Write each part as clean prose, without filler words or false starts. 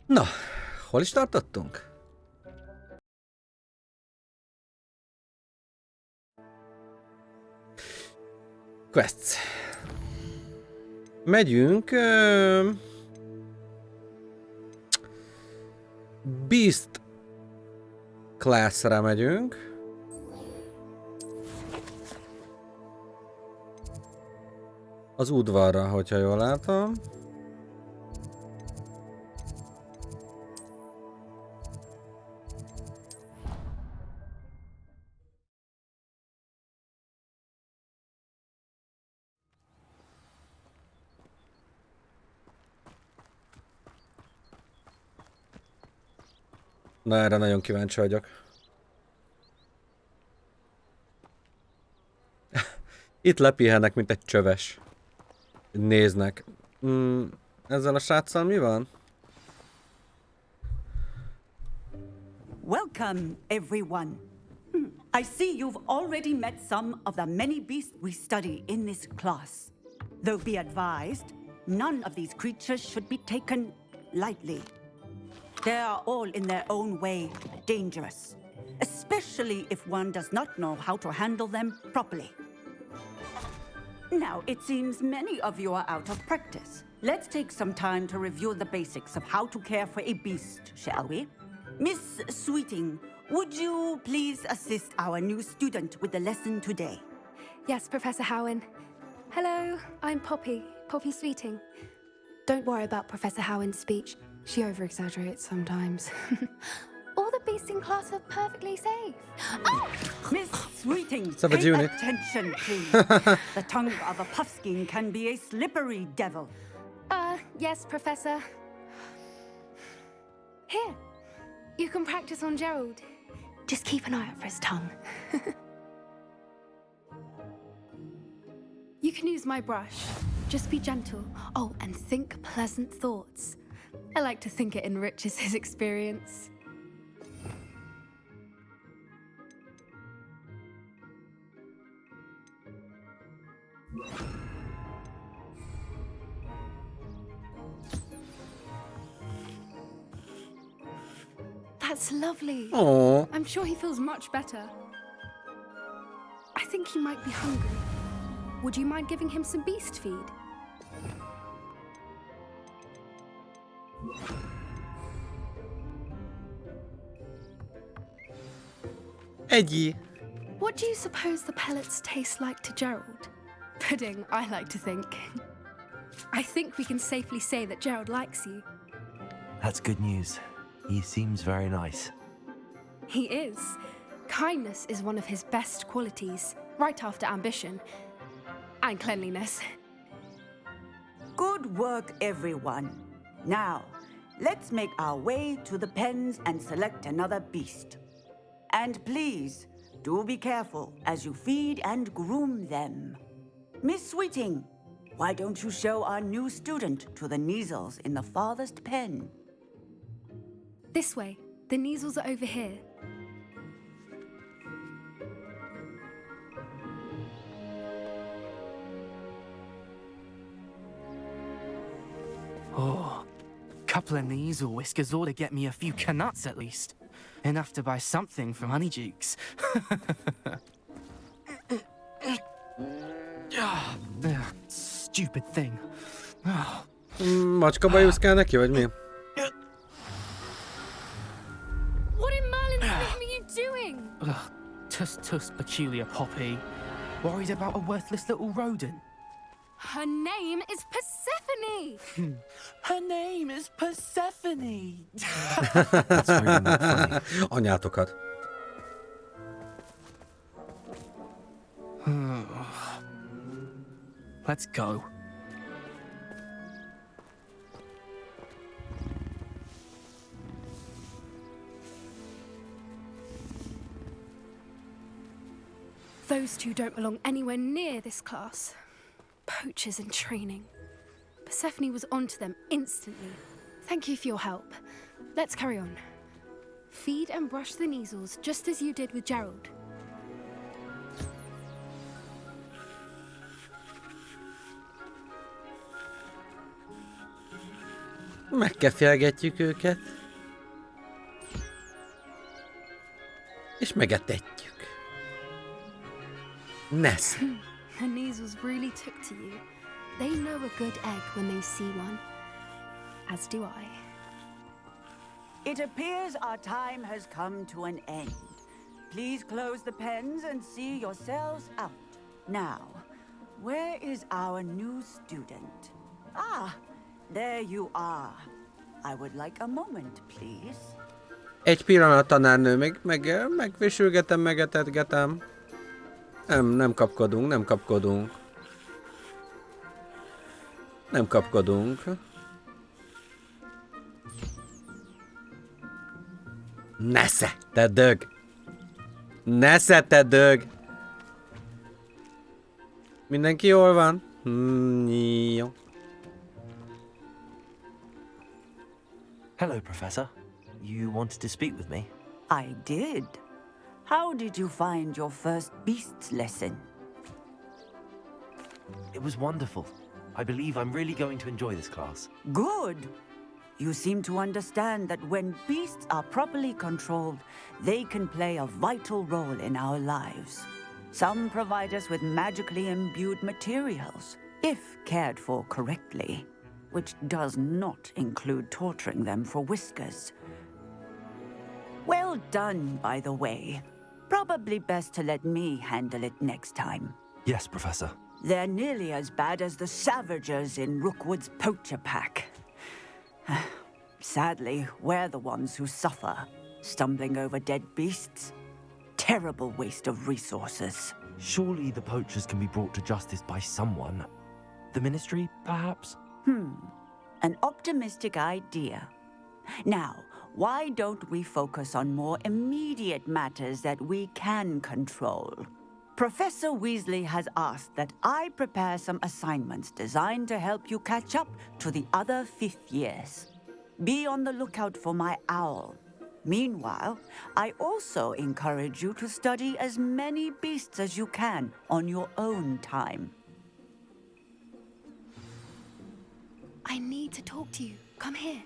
Na, hol is tartottunk? Quests. Megyünk... Beast class-ra megyünk. Az udvarra, hogyha jól látom. Na, erre nagyon kíváncsi vagyok. Itt lepihennek, mint egy csöves. Néznek. Ezzel a sráccal mi van? Welcome, everyone. I see you've already met some of the many beasts we study in this class. Though be advised, none of these creatures should be taken lightly. They are all in their own way dangerous, especially if one does not know how to handle them properly. Now, it seems many of you are out of practice. Let's take some time to review the basics of how to care for a beast, shall we? Miss Sweeting, would you please assist our new student with the lesson today? Yes, Professor Howen. Hello, I'm Poppy Sweeting. Don't worry about Professor Howen's speech. She over-exaggerates sometimes. All the beasts in class are perfectly safe. Oh! Miss Sweeting, Savage pay unit. attention, please. The tongue of a puffskein can be a slippery devil. Yes, Professor. Here, you can practice on Gerald. Just keep an eye out for his tongue. You can use my brush. Just be gentle. Oh, and think pleasant thoughts. I like to think it enriches his experience. That's lovely. Aww. I'm sure he feels much better. I think he might be hungry. Would you mind giving him some beast feed? Egyi. What do you suppose the pellets taste like to Gerald? Pudding, I like to think. I think we can safely say that Gerald likes you. That's good news. He seems very nice. He is. Kindness is one of his best qualities, right after ambition. And cleanliness. Good work, everyone. Now, let's make our way to the pens and select another beast. And please, do be careful as you feed and groom them. Miss Sweeting, why don't you show our new student to the Neasels in the farthest pen? This way. The Neasels are over here. Oh, couple of Neasel whiskers ought to get me a few canuts at least. Enough to buy something from Honeydukes. Stupid thing. Macska bajuszkál neki, vagy mi? What in Merlin's name are you doing? Tuss, peculiar Poppy. Worried about a worthless little rodent. Her name is Persephone! Her name is Persephone! That's really not funny. Anyátokat. Let's go. Those two don't belong anywhere near this class. Poachers in training. Persephone was onto them instantly. Thank you for your help. Let's carry on. Feed and brush the Neasels just as you did with Gerald. Megkefelgetjük őket. És megetetjük. Nesz. Her measles really took to you. They know a good egg when they see one. As do I. It appears our time has come to an end. Please close the pens and see yourselves out. Now, where is our new student? Ah, there you are. I would like a moment, please. Egy pillanat, tanárnő, megvésülgetem, megetetgetem. Nem kapkodunk, nem kapkodunk. Nem kapkodunk. Nesze, te dög! Nesze, te dög! Mindenki jól van? Jó. Hello, Professor. You wanted to speak with me? I did. How did you find your first beasts lesson? It was wonderful. I believe I'm really going to enjoy this class. Good. You seem to understand that when beasts are properly controlled, they can play a vital role in our lives. Some provide us with magically imbued materials, if cared for correctly, which does not include torturing them for whiskers. Well done, by the way. Probably best to let me handle it next time. Yes, Professor. They're nearly as bad as the Savagers in Rookwood's poacher pack. Sadly, we're the ones who suffer, stumbling over dead beasts. Terrible waste of resources. Surely the poachers can be brought to justice by someone. The Ministry, perhaps? An optimistic idea. Now, why don't we focus on more immediate matters that we can control? Professor Weasley has asked that I prepare some assignments designed to help you catch up to the other fifth years. Be on the lookout for my owl. Meanwhile, I also encourage you to study as many beasts as you can on your own time. I need to talk to you. Come here.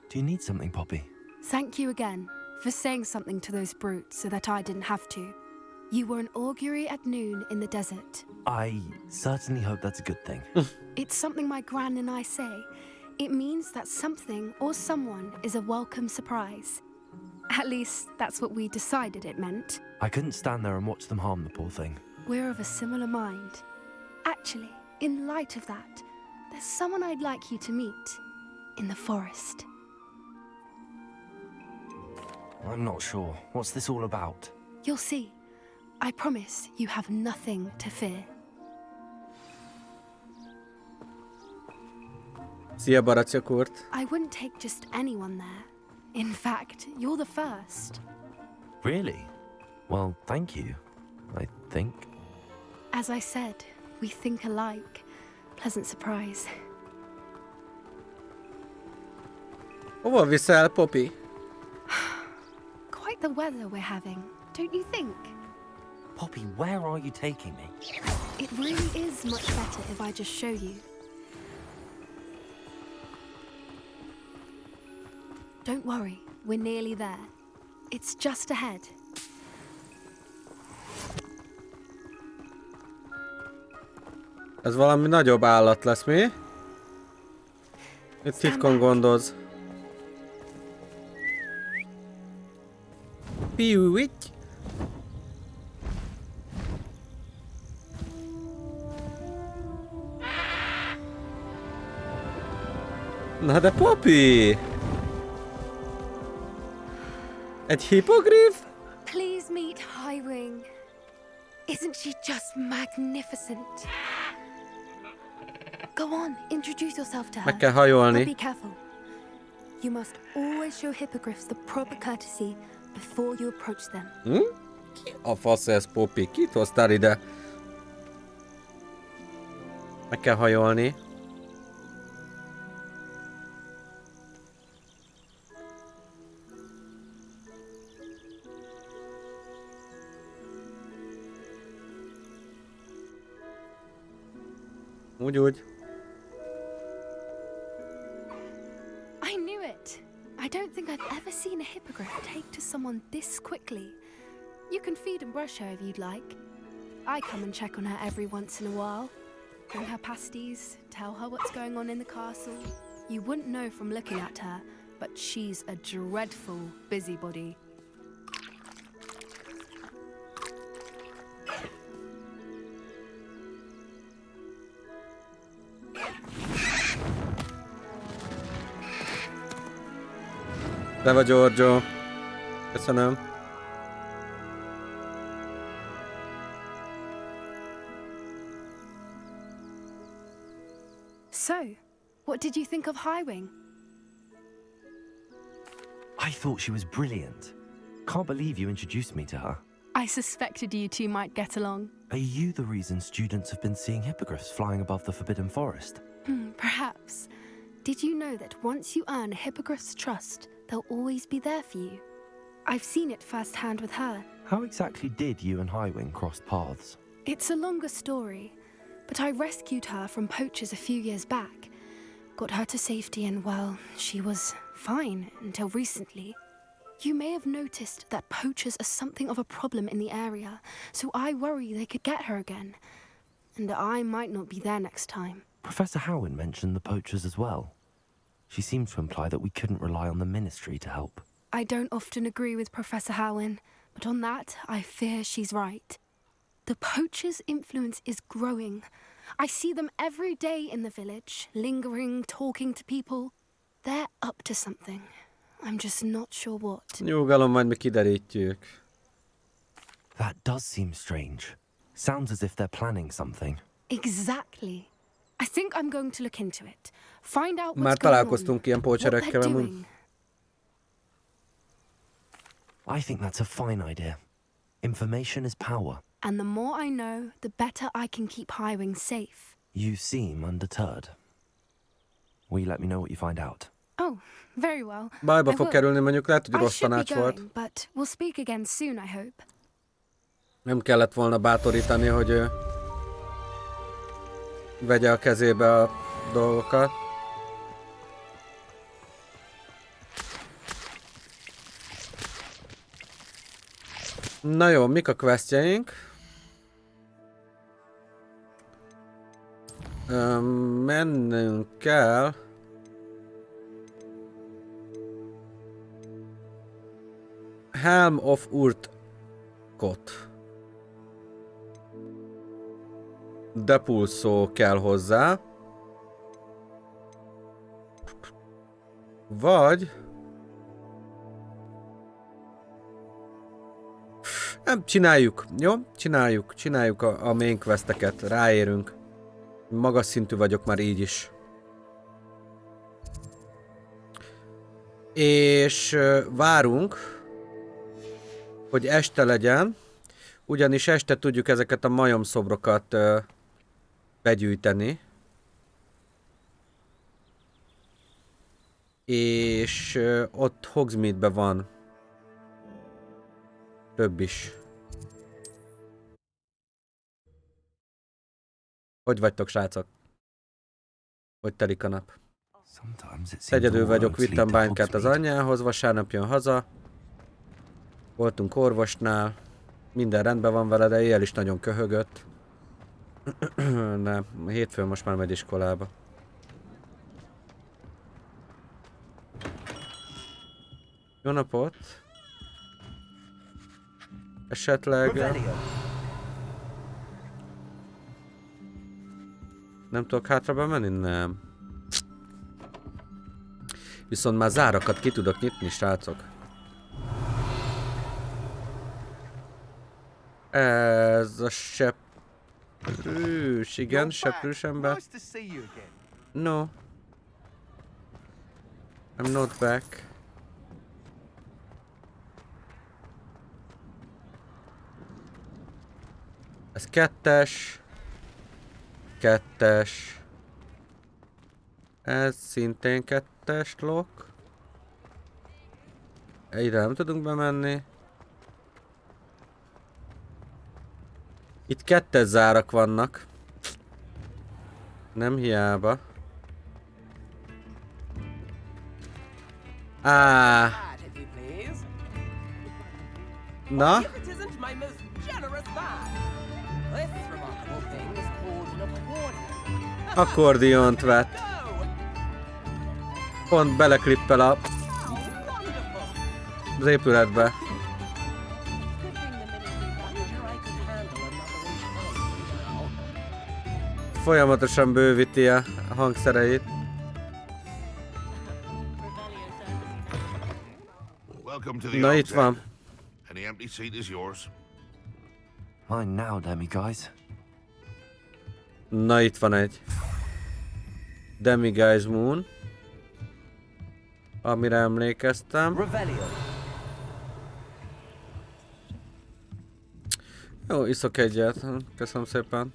Do you need something, Poppy? Thank you again for saying something to those brutes so that I didn't have to. You were an augury at noon in the desert. I certainly hope that's a good thing. It's something my gran and I say. It means that something or someone is a welcome surprise. At least, that's what we decided it meant. I couldn't stand there and watch them harm the poor thing. We're of a similar mind. Actually, in light of that, there's someone I'd like you to meet. In the forest. I'm not sure. What's this all about? You'll see. I promise you have nothing to fear. Szia, Baracjakurt. I wouldn't take just anyone there. In fact, you're the first. Really? Well, thank you, I think. As I said, we think alike. Pleasant surprise. Hova viszel, Poppy? Quite the weather we're having, don't you think? Poppy, where are you taking me? It really is much better if I just show you. Don't worry, we're nearly there. It's just ahead. Ez valami nagyobb állat lesz, mi? Itt titkon gondolsz. Piuics. Na de Poppy! Egy hippogriff? Please meet Highwing. Isn't she just magnificent? Go on, introduce yourself to her. Meg kell hajolni. But be careful. You must always show hippogriffs the proper courtesy before you approach them. Ki a fasz ez, Poppy? Kit hoztál ide? Meg kell hajolni. Úgy. I knew it. I don't think I've ever seen a hippogriff take to someone this quickly. You can feed and brush her if you'd like. I come and check on her every once in a while. Bring her pasties, tell her what's going on in the castle. You wouldn't know from looking at her, but she's a dreadful busybody. Te vagy, Giorgio. Köszönöm. So, what did you think of Highwing? I thought she was brilliant. Can't believe you introduced me to her. I suspected you two might get along. Are you the reason students have been seeing hippogriffs flying above the Forbidden Forest? Perhaps. Did you know that once you earn a hippogriff's trust, they'll always be there for you? I've seen it firsthand with her. How exactly did you and Highwing cross paths? It's a longer story, but I rescued her from poachers a few years back. Got her to safety and, well, she was fine until recently. You may have noticed that poachers are something of a problem in the area, so I worry they could get her again. And I might not be there next time. Professor Howin mentioned the poachers as well. She seemed to imply that we couldn't rely on the Ministry to help. I don't often agree with Professor Howin, but on that, I fear she's right. The poachers' influence is growing. I see them every day in the village, lingering, talking to people. They're up to something. I'm just not sure what. Nyugalom, majd mi kiderítjük. That does seem strange. Sounds as if they're planning something. Exactly. I think I'm going to look into it. Find out what's Már going on, találkoztunk ilyen what they're pócserekkel amúgy. doing. I think that's a fine idea. Information is power. And the more I know, the better I can keep Highwing safe. You seem undeterred. Will you let me know what you find out? Oh, very well. Bajba I fog will. kerülni, mondjuk lehet, hogy I rossz should be tanács volt. going, but we'll speak again soon, I hope. Nem kellett volna bátorítani, hogy ő vegye a kezébe a dolgokat. Na jó, mik a questjeink? Mennünk kell. Helm of Urtkot. Depulszó kell hozzá. Vagy... Nem, csináljuk, jó? Csináljuk a main questeket, ráérünk. Magas szintű vagyok már így is. És várunk, hogy este legyen, ugyanis este tudjuk ezeket a majomszobrokat begyűjteni. És ott Hogsmeade-ben van több is. Hogy vagytok, srácok? Hogy telik a nap? Egyedül vagyok, vittem bánykát az anyjához, vasárnap jön haza. Voltunk orvosnál. Minden rendben van vele, de éjjel is nagyon köhögött. Nem, hétfőn most már megy iskolába. Jó napot! Esetleg... Nem tudok hátra bemenni? Nem. Viszont már zárakat ki tudok nyitni, srácok. Ez a seprűs, igen, seprűs ember. No. I'm not back. Ez kettes. Kettes. Ez szintén kettes lok. Ide nem tudunk bemenni. Itt kettes zárak vannak. Nem hiába. Á. Na? Akkordiont vett. Pont beleklippel az épületbe. Folyamatosan bővíti a hangszereit. Na itt van. Mine now, demiguise. Na itt van egy Demiguise Moon, amire emlékeztem. Jó, iszok egyet. Köszönöm szépen.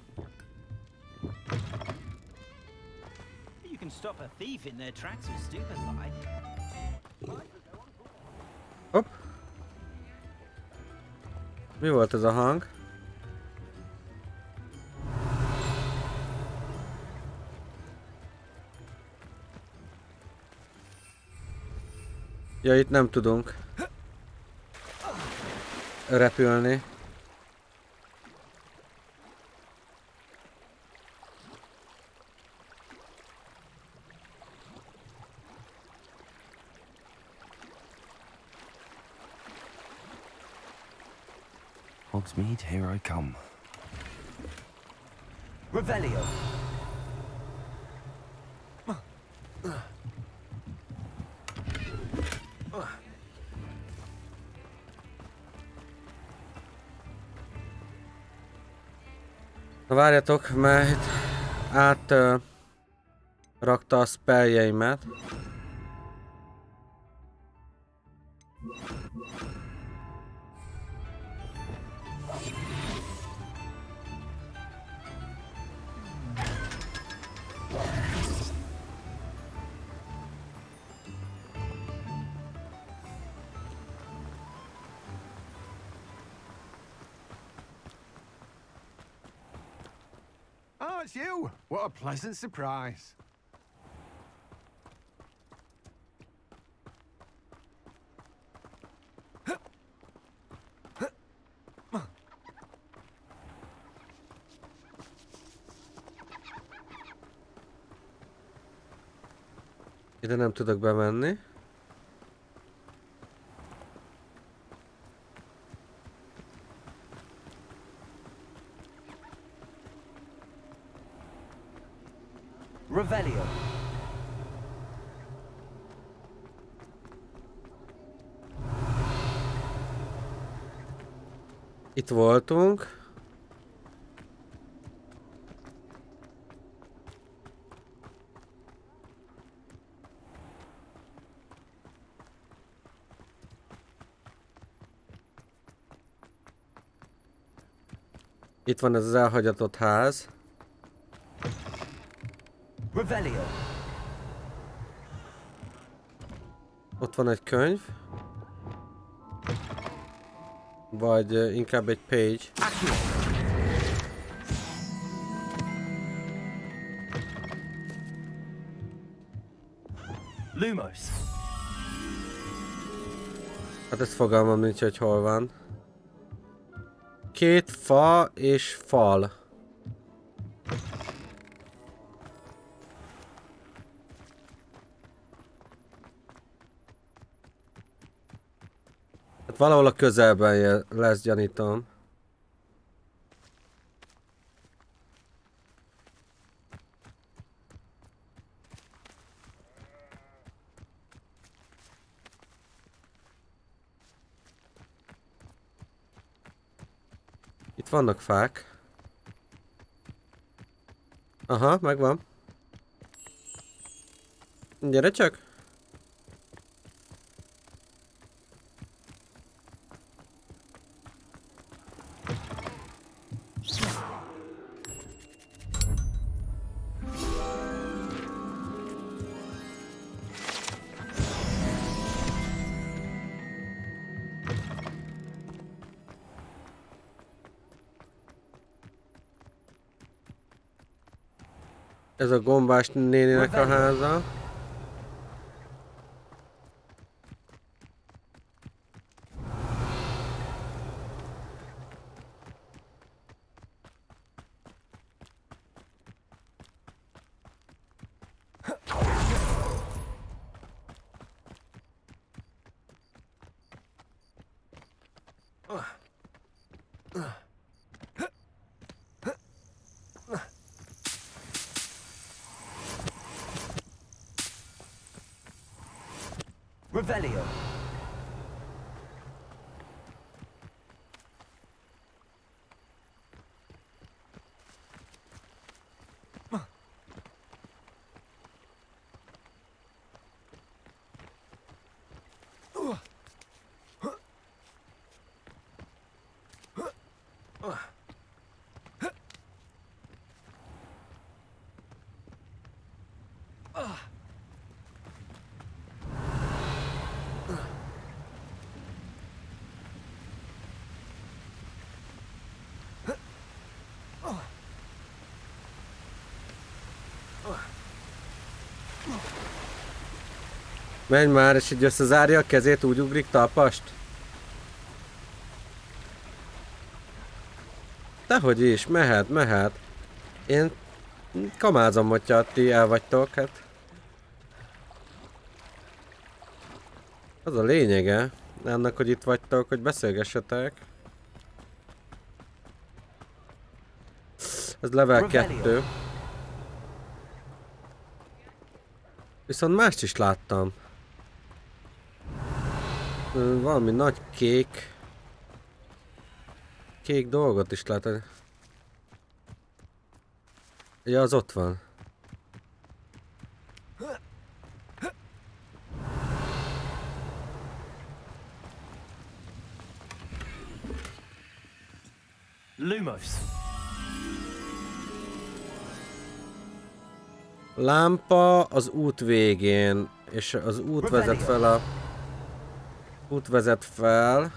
Hopp. Mi volt ez a hang? Ja, itt nem tudunk repülni. Hogsmeade, here I come. Revelio. Na várjatok, mert itt rakta a spelljeimet. Oh, it's you! What a pleasant surprise. Ide nem tudok bemenni. Revelio. Itt voltunk. Itt van ez az elhagyatott ház. Revelio. Ott van egy könyv. Vagy inkább egy page. Lumos. Hát ez fogalmam nincs, hogy hol van. Két fa és fal. Hát valahol a közelben lesz, gyanítom. Itt vannak fák. Aha, megvan. Gyere csak! Ez a gombás néninek a háza. Revelio. Menj már, és így összezárja a kezét, úgy ugrik talpast. Dehogy is, mehet. Én kamázom, hogyha ti elvagytok, hát. Az a lényege annak, hogy itt vagytok, hogy beszélgessetek. Ez level 2. Viszont mást is láttam. Valami nagy kék dolgot is láttam. Ja, az ott van. Lumos. Lámpa az út végén, és az út vezet fel a... Út vezet fel.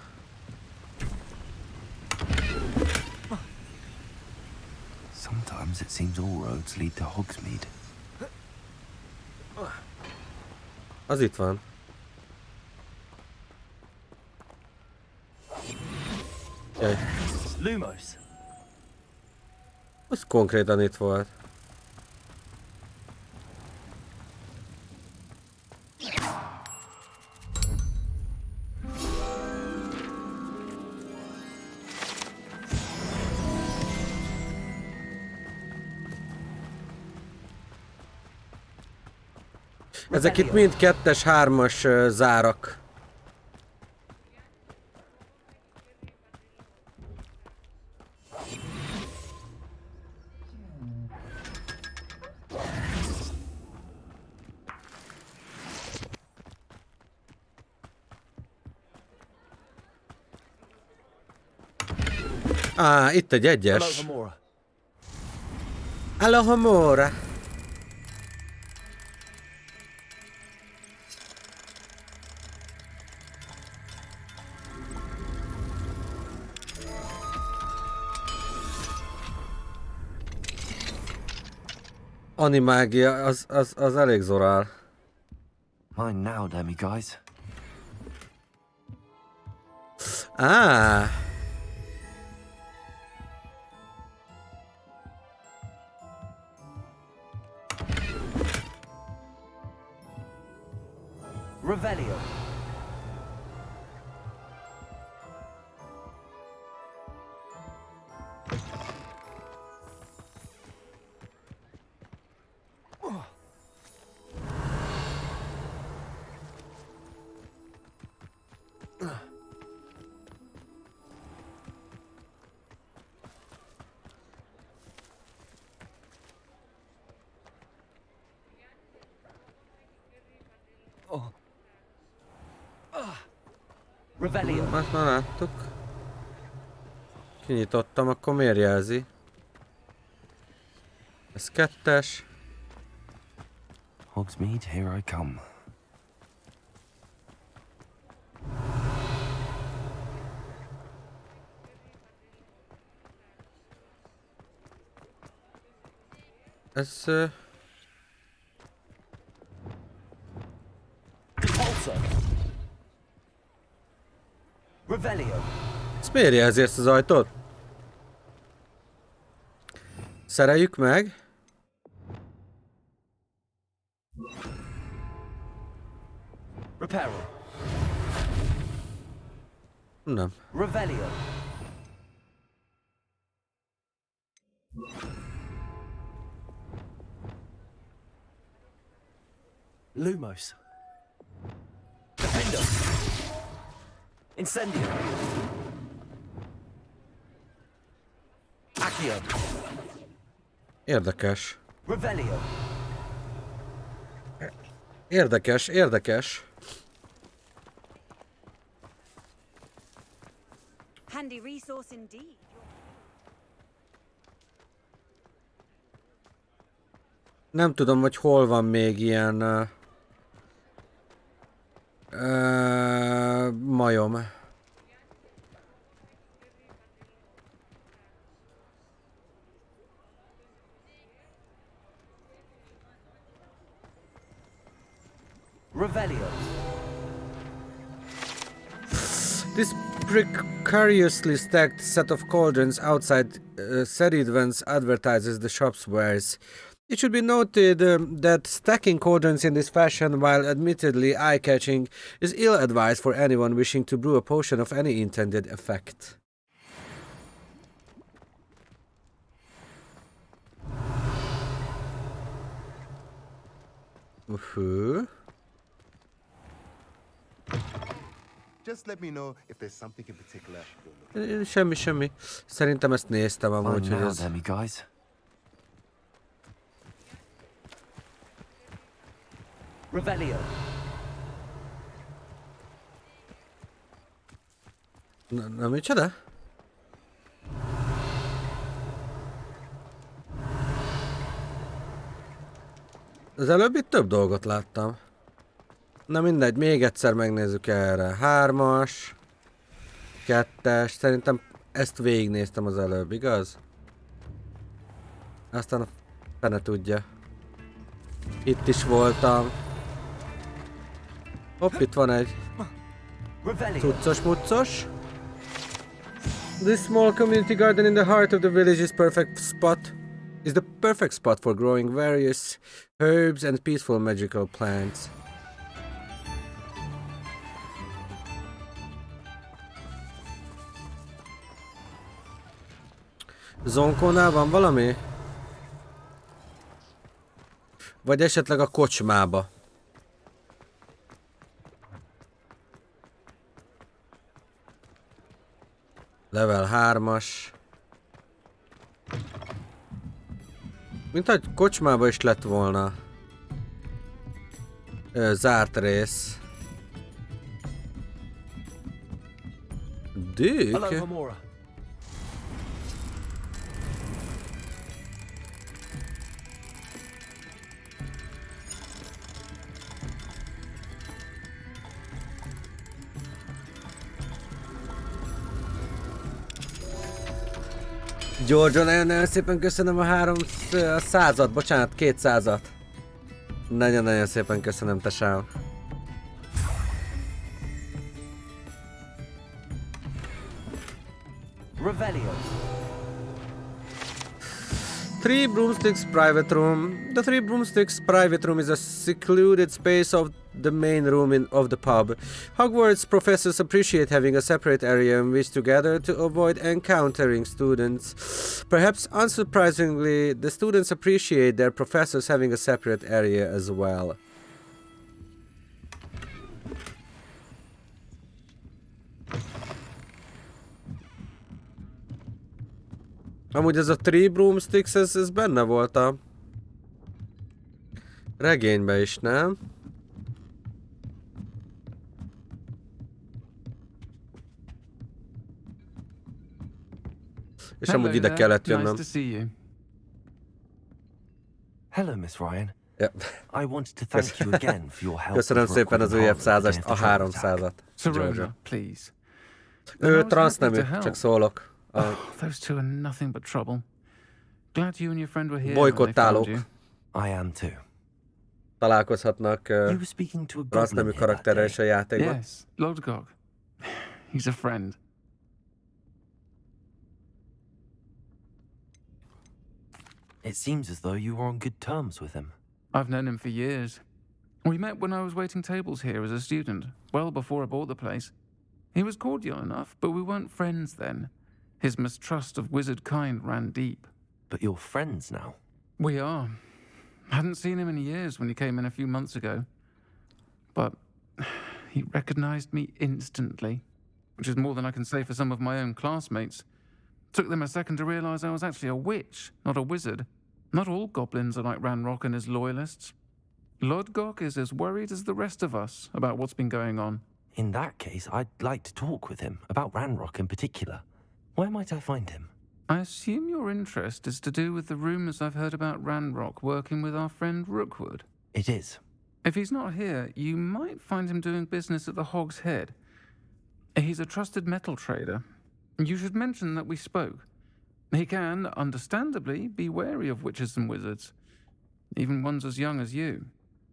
Sometimes it seems all roads lead to Hogsmeade. Az itt van. Jaj. Lumos. Az konkrétan itt volt. Ezek itt mind 2-es, 3-as zárak. Itt egy 1-es. Alohomora. Animágia, az elég zorál. Mine now, Demi guys. Revelio. Azt már láttuk. Kinyitottam, akkor miért jelzi? Ez 2-es. Hogsmeade, here I come. Ez Miért jelzi ezt az ajtót? Szereljük meg. Reparo. Nem. Revelio. Lumos. Defender. Incendio. Accio. Érdekes. Revelio. Érdekes, érdekes. Handy resource indeed. Nem tudom, hogy hol van még ilyen majom. Revelio. This precariously stacked set of cauldrons outside Seridvan's advertises the shop's wares. It should be noted that stacking cauldrons in this fashion, while admittedly eye-catching, is ill-advised for anyone wishing to brew a potion of any intended effect. Just let me know if there's something in particular. Semmi. Szerintem ezt néztem amúgy, hogy ez... guys. Revelio. Na micsoda? Az előbb itt több dolgot láttam. Na mindegy, még egyszer megnézzük erre. 3-as, 2-es, szerintem ezt végignéztem az előbb, igaz? Aztán a fene tudja. Itt is voltam. Hopp, itt van egy cuccos-muccos. This small community garden in the heart of the village is the perfect spot for growing various herbs and peaceful magical plants. Zonkónál van valami? Vagy esetleg a kocsmába? Level 3-as. Mint hogy kocsmába is lett volna. Zárt rész. Dük? Giorgio, nagyon szépen köszönöm a 300-at, bocsánat, 200-at. Nagyon-nagyon szépen köszönöm, tesám. Revelio. 3 Broomsticks Private Room. The 3 Broomsticks Private Room is a secluded space of the main room of the pub. Hogwarts professors appreciate having a separate area in which to gather to avoid encountering students. Perhaps unsurprisingly, the students appreciate their professors having a separate area as well. Amúgy ez a 3 Broomsticks, ez benne volt a regényben is, nem? És amúgy ide kellett jönnöm. Hello, Miss Ryan. Yeah. I wanted to thank you again for your help. Köszönöm szépen az újabb 100-ast, a 300-at. Giorgio, please. Ő transznemű, csak szólok. Those two are nothing but trouble. Glad you and your friend were here. Bolykottálók. I am too. Találkozhatnak transznemű karakterrel is a játékban. Yes, Lodgok. He's a friend. It seems as though you were on good terms with him. I've known him for years. We met when I was waiting tables here as a student, well before I bought the place. He was cordial enough, but we weren't friends then. His mistrust of wizard kind ran deep. But you're friends now. We are. Hadn't seen him in years when he came in a few months ago. But he recognized me instantly, which is more than I can say for some of my own classmates. Took them a second to realize I was actually a witch, not a wizard. Not all goblins are like Ranrock and his loyalists. Lodgok is as worried as the rest of us about what's been going on. In that case, I'd like to talk with him, about Ranrock in particular. Where might I find him? I assume your interest is to do with the rumors I've heard about Ranrock working with our friend Rookwood. It is. If he's not here, you might find him doing business at the Hog's Head. He's a trusted metal trader. You should mention that we spoke. He can, understandably, be wary of witches and wizards, even ones as young as you.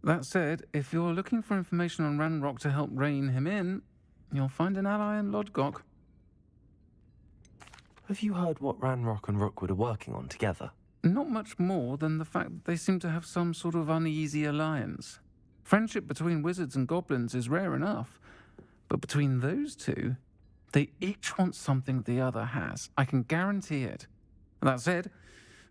That said, if you're looking for information on Ranrock to help rein him in, you'll find an ally in Lodgok. Have you heard what Ranrock and Rookwood are working on together? Not much more than the fact that they seem to have some sort of uneasy alliance. Friendship between wizards and goblins is rare enough, but between those two, they each want something the other has. I can guarantee it. That said,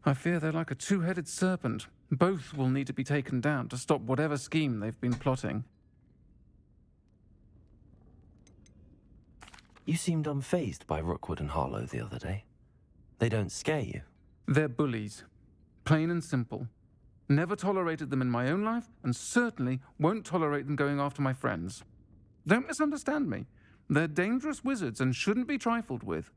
I fear they're like a two-headed serpent. Both will need to be taken down to stop whatever scheme they've been plotting. You seemed unfazed by Rookwood and Harlow the other day. They don't scare you. They're bullies. Plain and simple. Never tolerated them in my own life, and certainly won't tolerate them going after my friends. Don't misunderstand me. They're dangerous wizards and shouldn't be trifled with.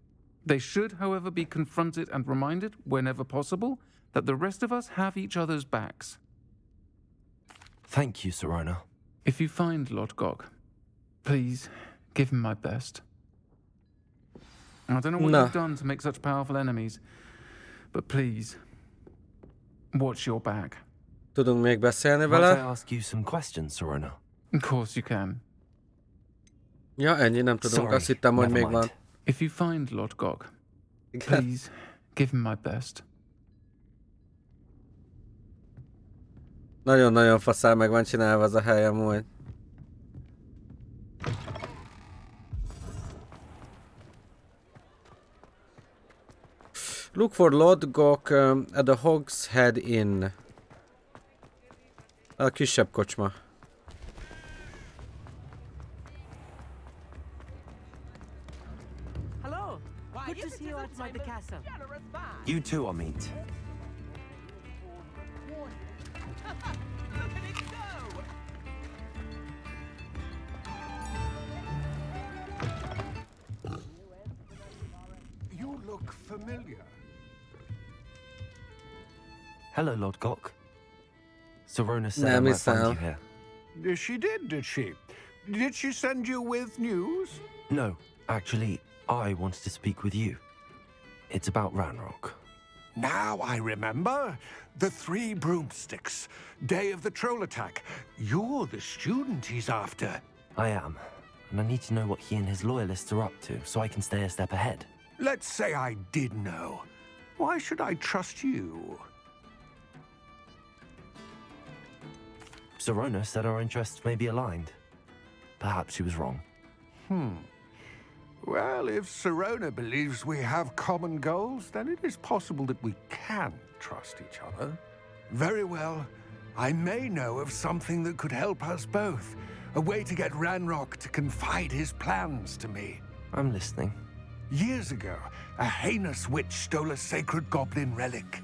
They should, however, be confronted and reminded, whenever possible, that the rest of us have each other's backs. Thank you, Sirona. If you find Lodgok, please give him my best. I don't know what you've done to make such powerful enemies, but please, watch your back. Tudunk még beszélni Might I vele? ask you some questions, Sirona? Of course you can. Ja, ennyi, nem tudunk. Sorry, Azt hittem, hogy never még van. mind. If you find Lodgok, Igen. please give him my best. Nagyon-nagyon faszán meg van csinálva az a hely amúgy. Look for Lodgok at the Hog's Head Inn. A kisebb kocsma. Hello. Good to see you outside the castle. You too, Amit. You look familiar. Hello, Lodgok. Sirona said Nah, I might miss find Al. you here. She did she? Did she send you with news? No, actually, I wanted to speak with you. It's about Ranrock. Now I remember. The 3 broomsticks. Day of the troll attack. You're the student he's after. I am, and I need to know what he and his loyalists are up to so I can stay a step ahead. Let's say I did know. Why should I trust you? Sirona said our interests may be aligned. Perhaps she was wrong. Well, if Sirona believes we have common goals, then it is possible that we can trust each other. Very well. I may know of something that could help us both. A way to get Ranrock to confide his plans to me. I'm listening. Years ago, a heinous witch stole a sacred goblin relic.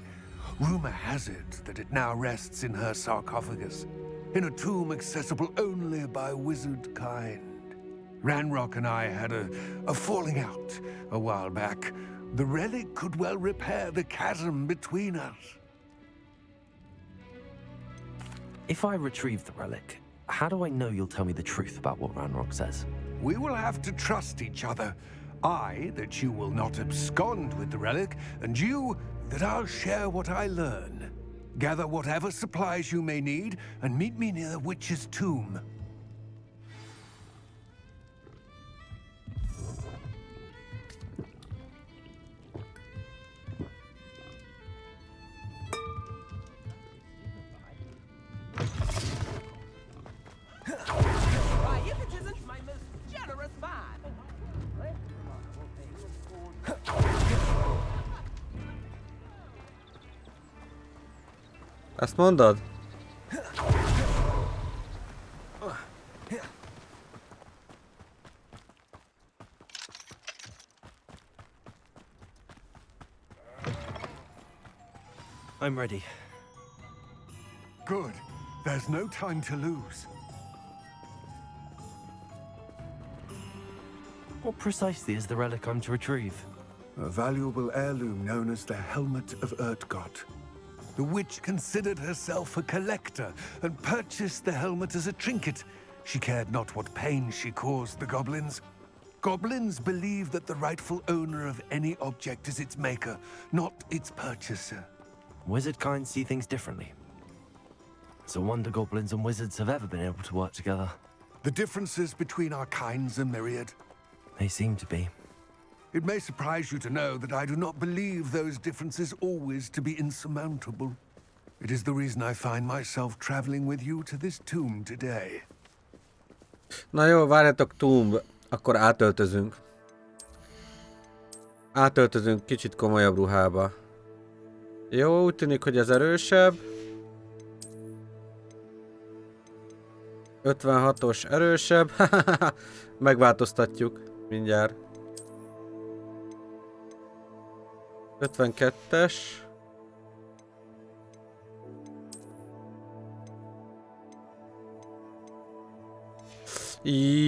Rumor has it that it now rests in her sarcophagus, in a tomb accessible only by wizard kind. Ranrock and I had a falling out a while back. The relic could well repair the chasm between us. If I retrieve the relic, how do I know you'll tell me the truth about what Ranrock says? We will have to trust each other. I, that you will not abscond with the relic, and you, that I'll share what I learn. Gather whatever supplies you may need, and meet me near the witch's tomb. Ezt mondod? I'm ready. Good. There's no time to lose. What precisely is the relic I'm to retrieve? A valuable heirloom known as the Helmet of Urtgot. The witch considered herself a collector and purchased the helmet as a trinket. She cared not what pain she caused the goblins. Goblins believe that the rightful owner of any object is its maker, not its purchaser. Wizard kind see things differently. It's a wonder goblins and wizards have ever been able to work together. The differences between our kinds are myriad. They seem to be. It may surprise you to know that I do not believe those differences always to be insurmountable. It is the reason I find myself traveling with you to this tomb today. Na jó, várjatok, tomb. Akkor átöltözünk. Átöltözünk kicsit komolyabb ruhába. Jó, úgy tűnik, hogy ez erősebb. 56-os erősebb. Megváltoztatjuk mindjárt. 52-es.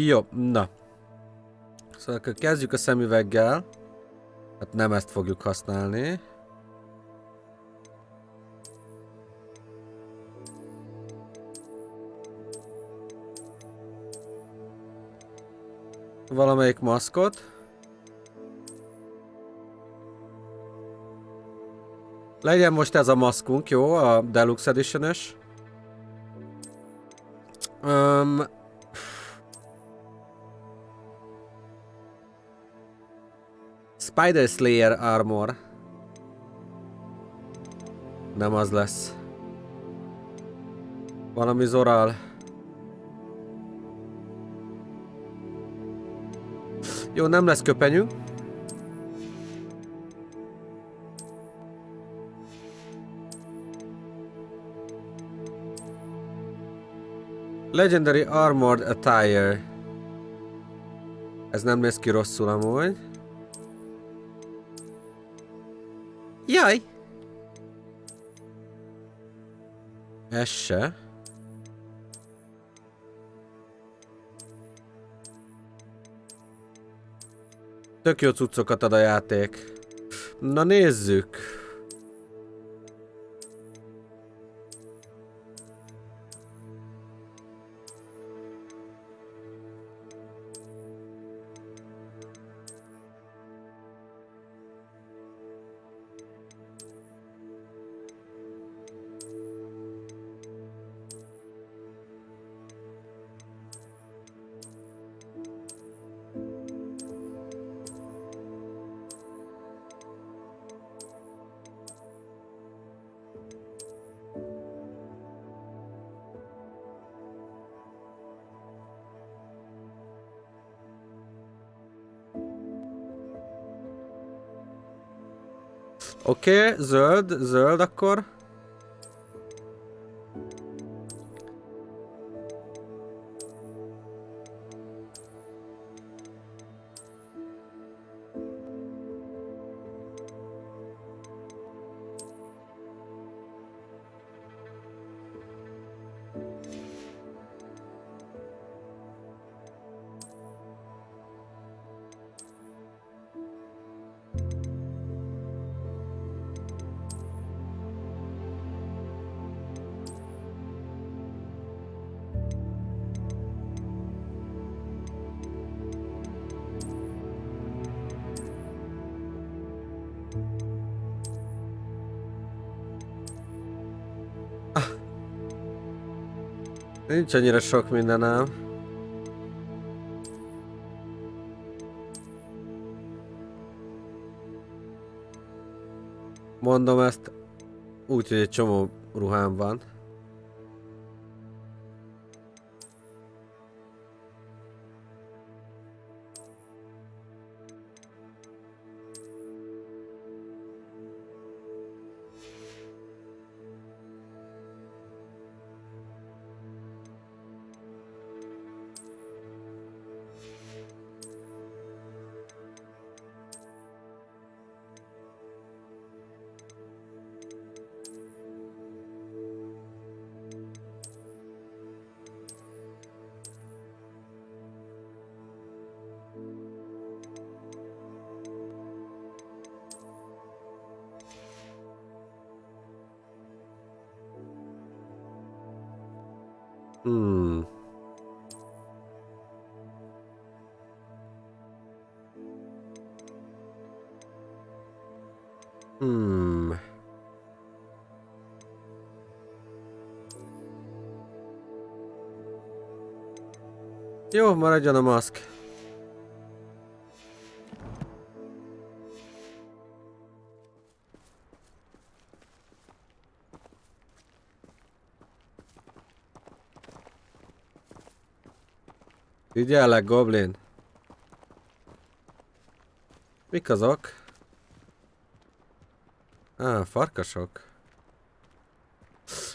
Jó, na. Szóval akkor kezdjük a szemüveggel. Hát nem ezt fogjuk használni. Valamelyik maszkot. Legyen most ez a maszkunk, jó? A Deluxe Edition-ös. Spider Slayer Armor. Nem az lesz. Valami Zoral. Jó, nem lesz köpenyünk. Legendary Armored Attire. Ez nem néz ki rosszul amúgy. Jaj! Ez se. Tök jó cuccokat ad a játék. Na nézzük. Oké, zöld akkor. Nincs annyira sok mindenem. Mondom ezt úgy, hogy egy csomó ruhám van. Hmm. Hmm. Jó, maradjon a maszk. Figyellek, Goblin. Mik azok? Farkasok.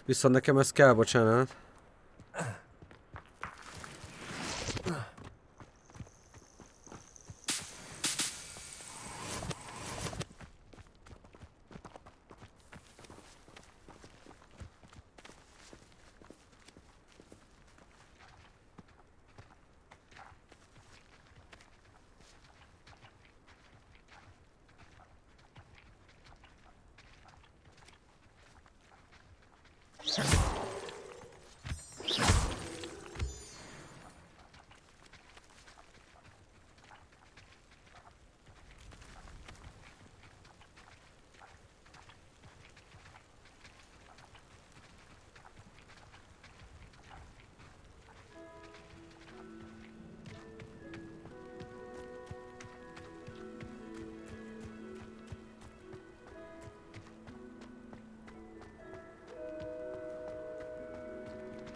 Viszont nekem ez kell, bocsánat.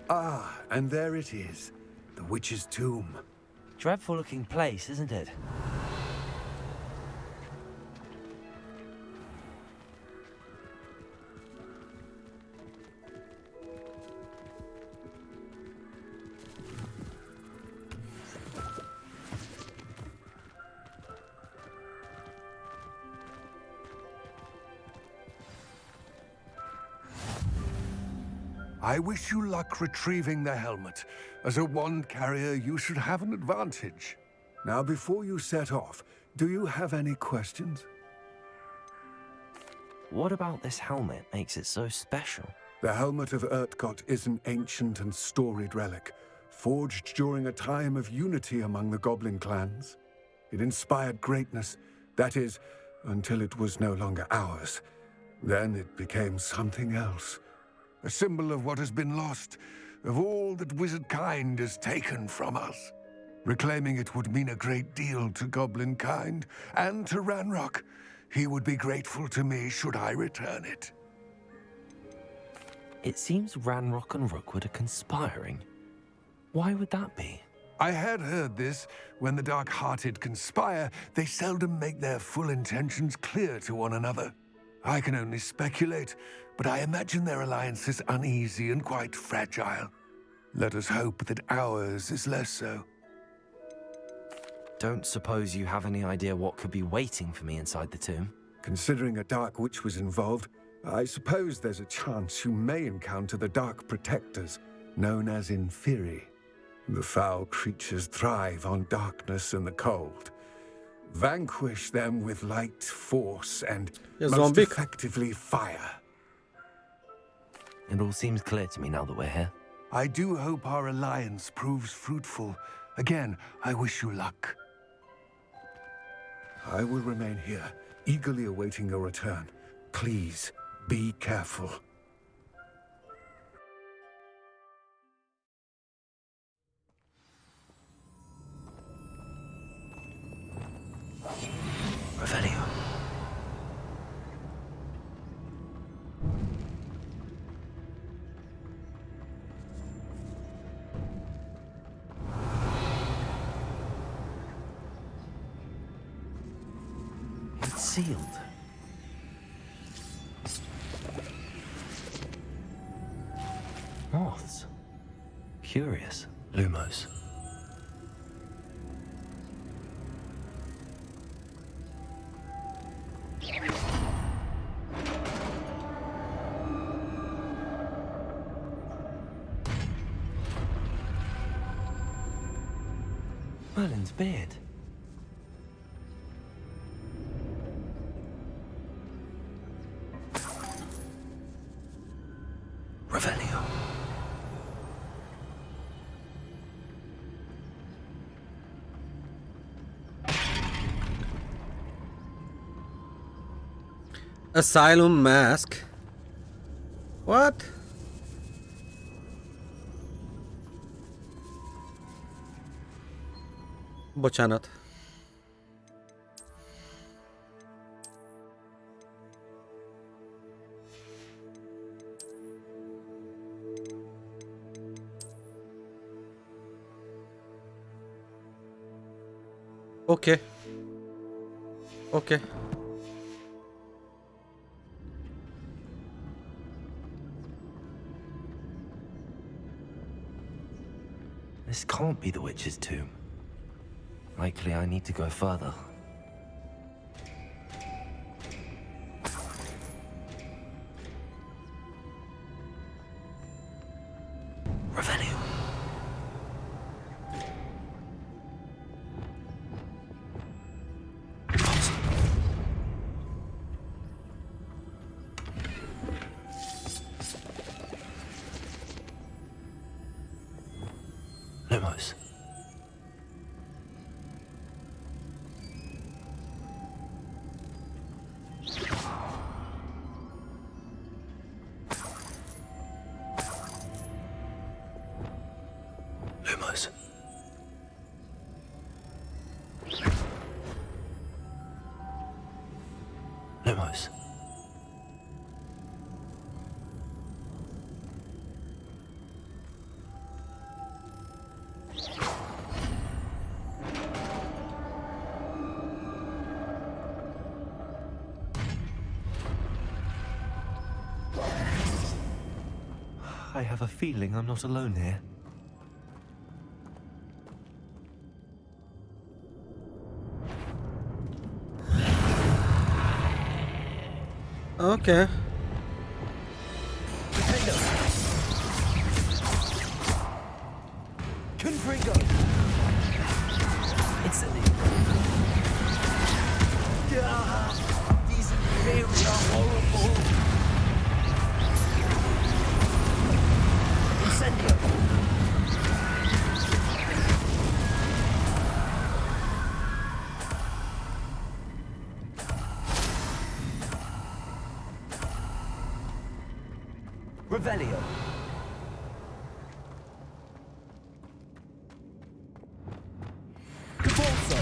Ah, and there it is. The witch's tomb. Dreadful looking place, isn't it? I wish you luck retrieving the helmet. As a wand carrier, you should have an advantage. Now, before you set off, do you have any questions? What about this helmet makes it so special? The helmet of Ereklye is an ancient and storied relic, forged during a time of unity among the Goblin clans. It inspired greatness, that is, until it was no longer ours. Then it became something else. A symbol of what has been lost, of all that wizard kind has taken from us. Reclaiming it would mean a great deal to Goblin kind, and to Ranrock. He would be grateful to me should I return it. It seems Ranrock and Rookwood are conspiring. Why would that be? I had heard this. When the dark-hearted conspire, they seldom make their full intentions clear to one another. I can only speculate, but I imagine their alliance is uneasy and quite fragile. Let us hope that ours is less so. Don't suppose you have any idea what could be waiting for me inside the tomb? Considering a dark witch was involved, I suppose there's a chance you may encounter the dark protectors, known as Inferi. The foul creatures thrive on darkness and the cold. Vanquish them with light, force, and most effectively fire. It all seems clear to me now that we're here. I do hope our alliance proves fruitful. Again, I wish you luck. I will remain here, eagerly awaiting your return. Please, be careful. Revelio. It's sealed. Moths. Curious. Lumos. Merlin's beard. Revelio. Asylum mask. What? Bocsánat. Oké. Oké. This can't be the witch's tomb. Likely I need to go further. Revelio. Lumos. Lumos. Lumos. I have a feeling I'm not alone here. Okay. Confringo. Instantly. These imperials are horrible. Incendio. Revelio. Cabolso.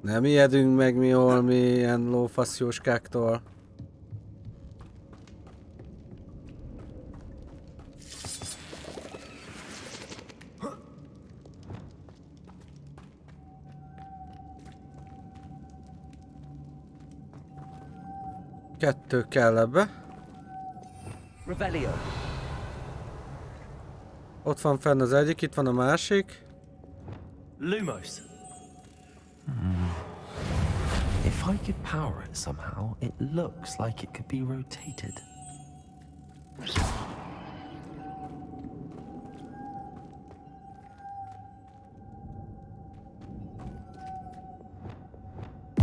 Nem ijedünk meg mi holmi ilyen lófaszjóskáktól. Kettő kell ebbe. Revelio. Ott van fenn az egyik, itt van a másik. Lumos. If I could power it somehow, it looks like it could be rotated.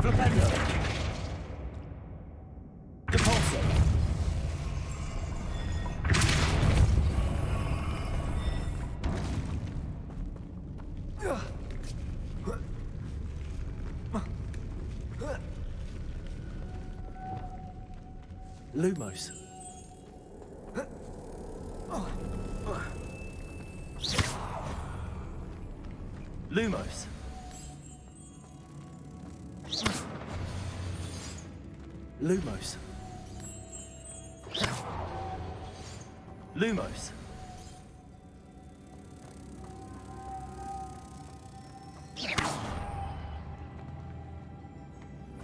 Flipendo. Depulso. Lumos. Lumos. Lumos. Lumos.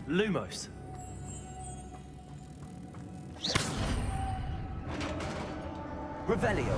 Lumos. Revelio.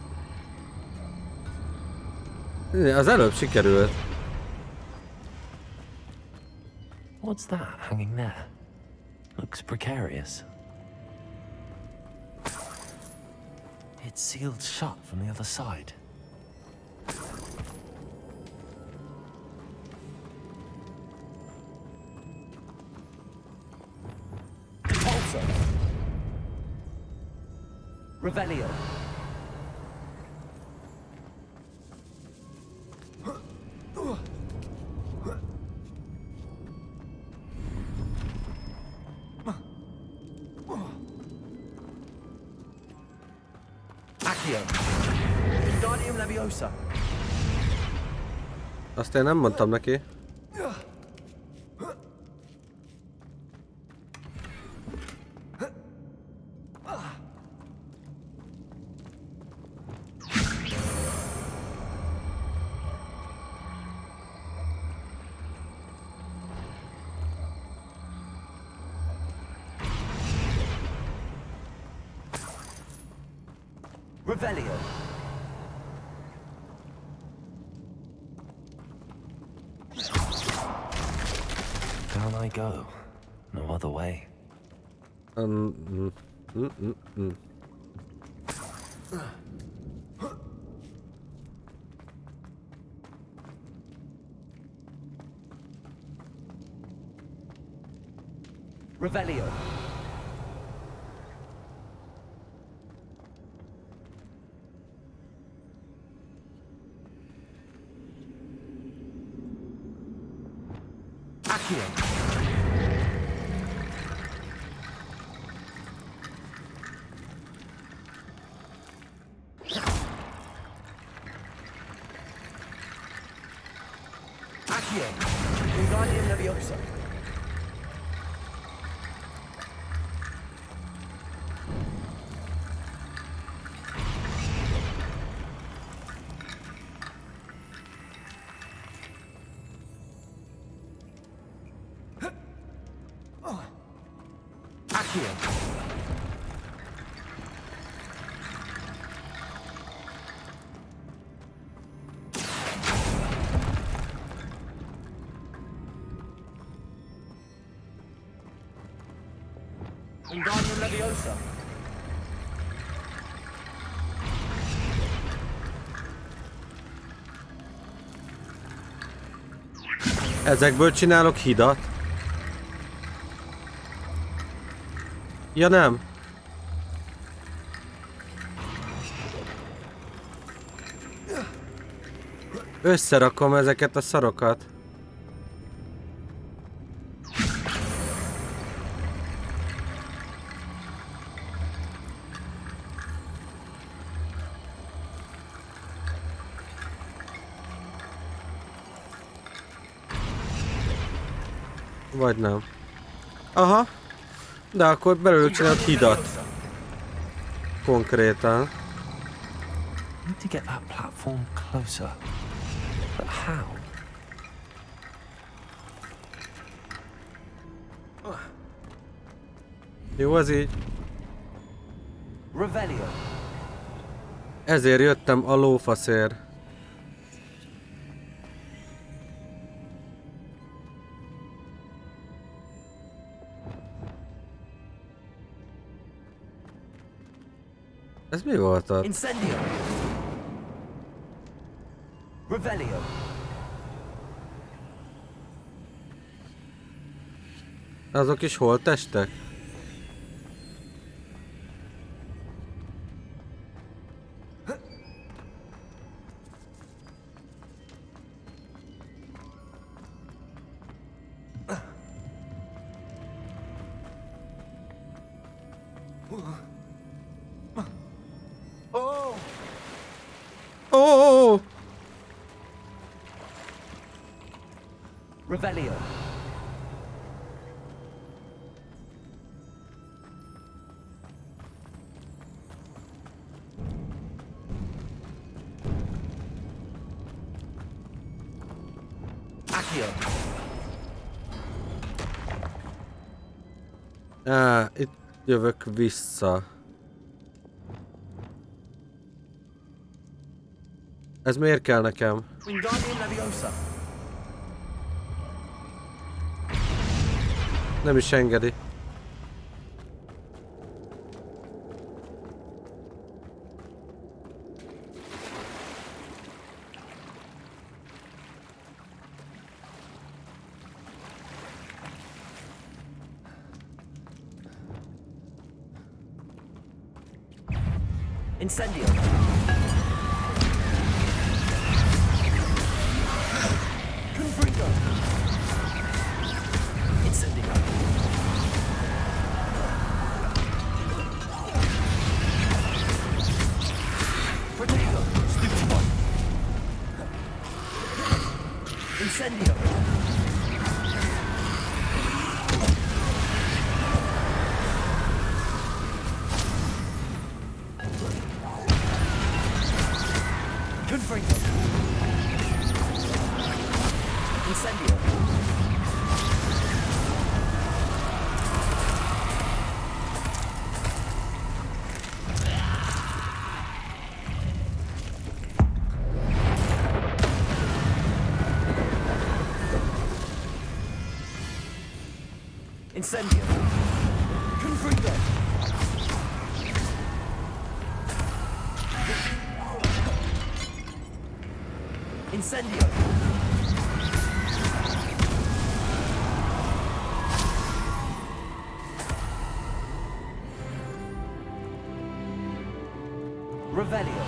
Az előbb sikerült. What's that hanging there? Looks precarious. It's sealed shut from the other side. Repulsor. Revelio. Azt én nem mondtam neki. Revelio. Down I go. No other way. Revelio. Ezekből csinálok hidat? Ja nem. Összerakom ezeket a szarokat. Vagy nem. Aha. De akkor belőlük csinálok hidat. Konkrétan. Need to get that platform closer. But how? Jó, az így. Revelio. Ezért jöttem a lófaszért. Ez mi volt ott? Incendio. Revelio. Azok is holttestek? Revelio. Accio. Itt jövök vissza. Ez miért kell nekem? Nem is engedi. Incendio. Confringo. Incendio. Protego. Stupid one. Incendio. Confringo. Incendio. Incendio. Confringo. Incendio. Revelio.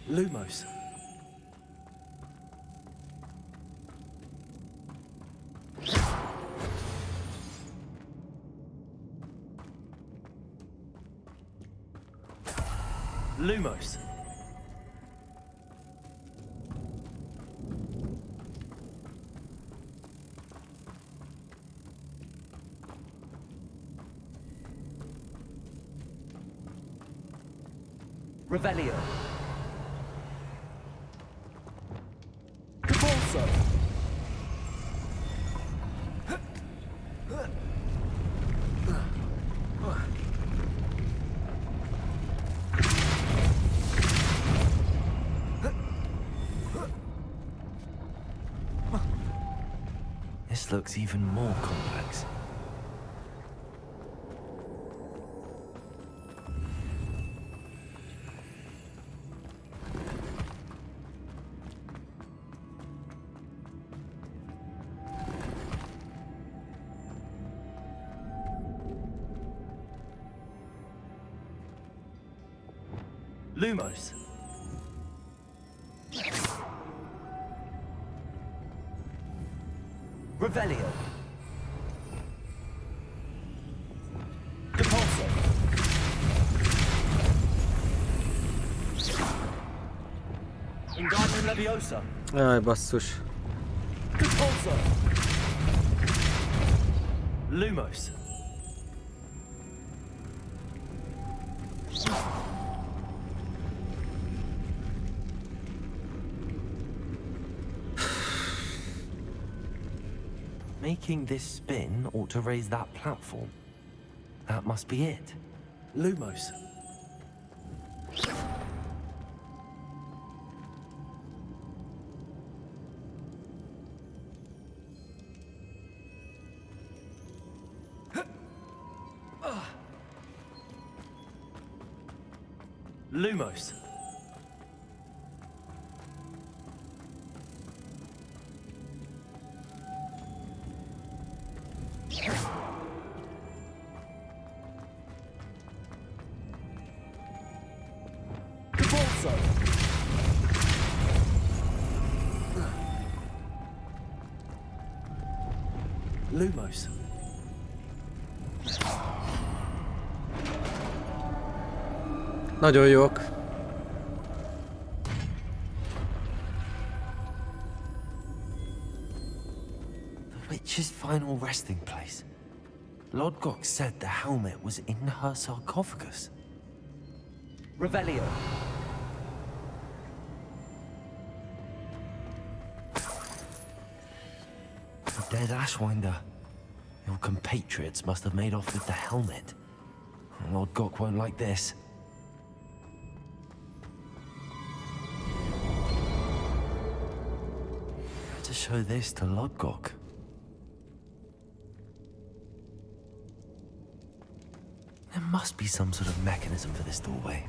Lumos. Lumos. Revelio. Cabalso. This looks even more complex. Lumos. Revelio. Depulso. Ingardium Leviosa. Jaj, basszus. Depulso. Lumos. Making this spin ought to raise that platform. That must be it. Lumos. Lumos. Cabalso. Lumos. Nagyon jók. The witch's final resting place. Lodgok said the helmet was in her sarcophagus. Revelio. The dead Ashwinder. He'll compatriots must have made off with the helmet. Lord Gok won't like this. To show this to Lord Gok. There must be some sort of mechanism for this doorway.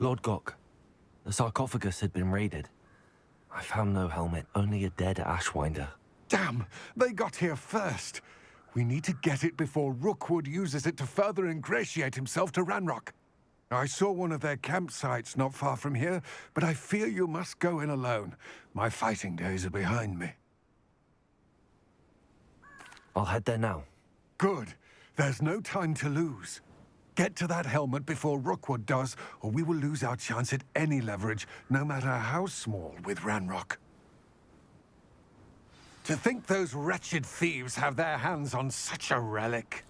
Lord Gok, the sarcophagus had been raided. I found no helmet, only a dead Ashwinder. Damn! They got here first. We need to get it before Rookwood uses it to further ingratiate himself to Ranrock. I saw one of their campsites not far from here, but I fear you must go in alone. My fighting days are behind me. I'll head there now. Good. There's no time to lose. Get to that helmet before Rookwood does, or we will lose our chance at any leverage, no matter how small, with Ranrock. To think those wretched thieves have their hands on such a relic.